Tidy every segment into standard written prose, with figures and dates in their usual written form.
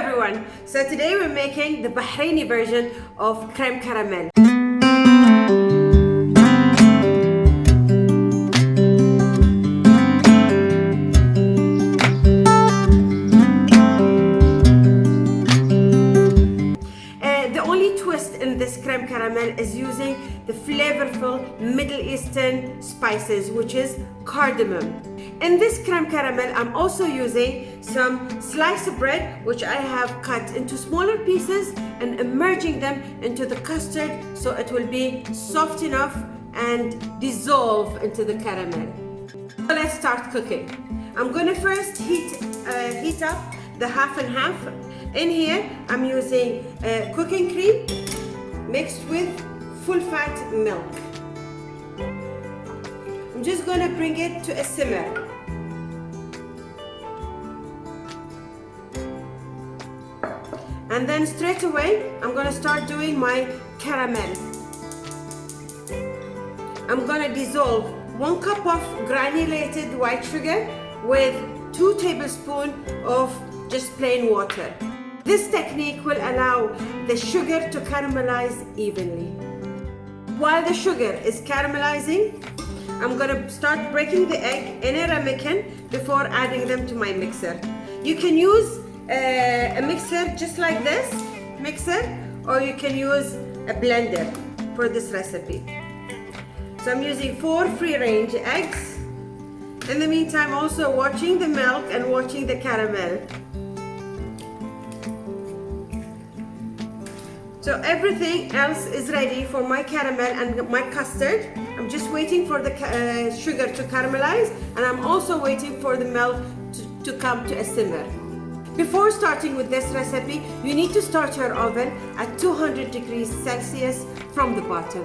everyone. So today we're making the Bahraini version of creme caramel. The only twist in this creme caramel is using the flavorful Middle Eastern spices, which is cardamom. In this creme caramel, I'm also using some sliced bread, which I have cut into smaller pieces and immersing them into the custard so it will be soft enough and dissolve into the caramel. So let's start cooking. I'm gonna first heat up the half and half. In here, I'm using cooking cream mixed with full fat milk. I'm just gonna bring it to a simmer. And then straight away, I'm gonna start doing my caramel. I'm gonna dissolve 1 cup of granulated white sugar with 2 tablespoons of just plain water. This technique will allow the sugar to caramelize evenly. While the sugar is caramelizing, I'm gonna start breaking the egg in a ramekin before adding them to my mixer. You can use a mixer just like this mixer, or you can use a blender for this recipe. So I'm using 4 free-range eggs. In the meantime, also watching the milk and watching the caramel. So everything else is ready for my caramel and my custard. I'm just waiting for the sugar to caramelize, and I'm also waiting for the milk to come to a simmer. Before starting with this recipe, you need to start your oven at 200 degrees Celsius from the bottom.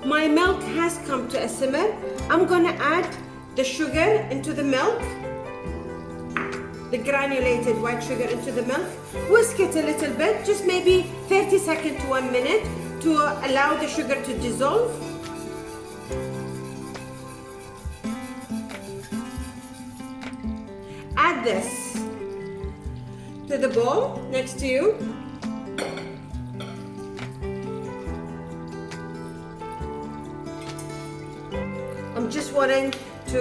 My milk has come to a simmer. I'm gonna add the sugar into the milk, the granulated white sugar into the milk. Whisk it a little bit, just maybe 30 seconds to 1 minute to allow the sugar to dissolve. Add this to the bowl next to you. I'm just wanting to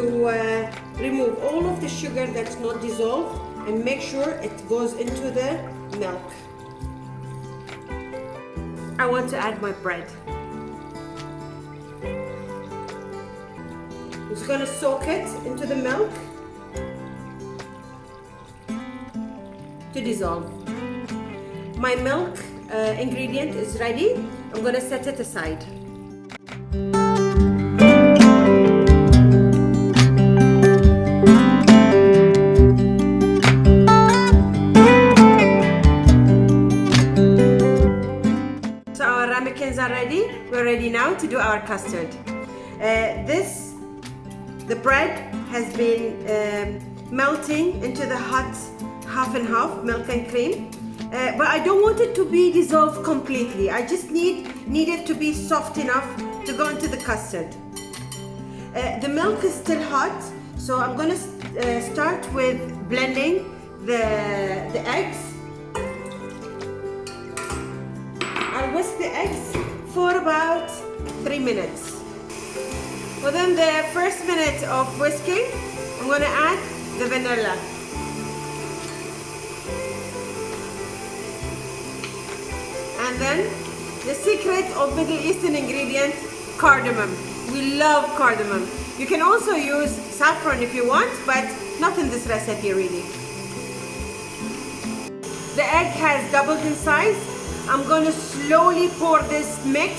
remove all of the sugar that's not dissolved and make sure it goes into the milk. I want to add my bread. I'm just gonna soak it into the milk to dissolve. My milk ingredient is ready. I'm gonna set it aside. Ramekins are ready. We're ready now to do our custard. The bread has been melting into the hot half and half milk and cream, but I don't want it to be dissolved completely. I just need it to be soft enough to go into the custard. The milk is still hot, so I'm gonna start with blending the eggs. I'll whisk the eggs for about 3 minutes. Within the first minute of whisking, I'm going to add the vanilla. And then the secret of Middle Eastern ingredient, cardamom. We love cardamom. You can also use saffron if you want, but not in this recipe really. The egg has doubled in size. I'm going to slowly pour this mix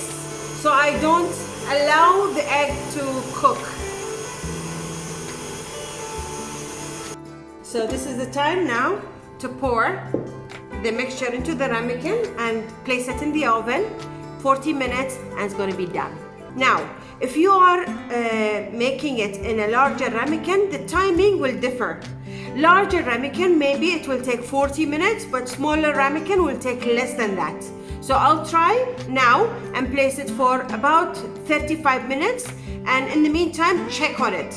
so I don't allow the egg to cook. So this is the time now to pour the mixture into the ramekin and place it in the oven 40 minutes, and it's going to be done. Now, if you are making it in a larger ramekin, the timing will differ. Larger ramekin, maybe it will take 40 minutes, but smaller ramekin will take less than that. So I'll try now and place it for about 35 minutes, and in the meantime, check on it.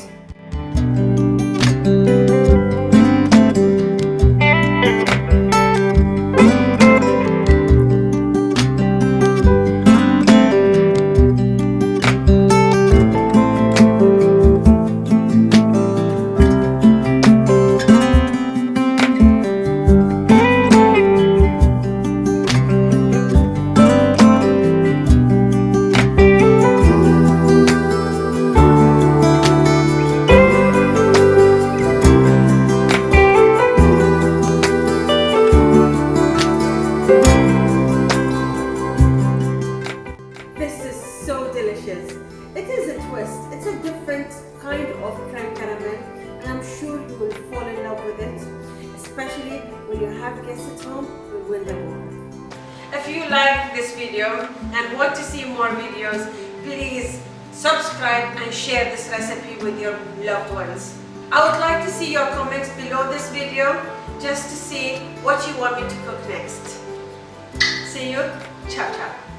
when you have guests at home, you win them over. If you like this video and want to see more videos, please subscribe and share this recipe with your loved ones. I would like to see your comments below this video just to see what you want me to cook next. See you. Ciao, ciao.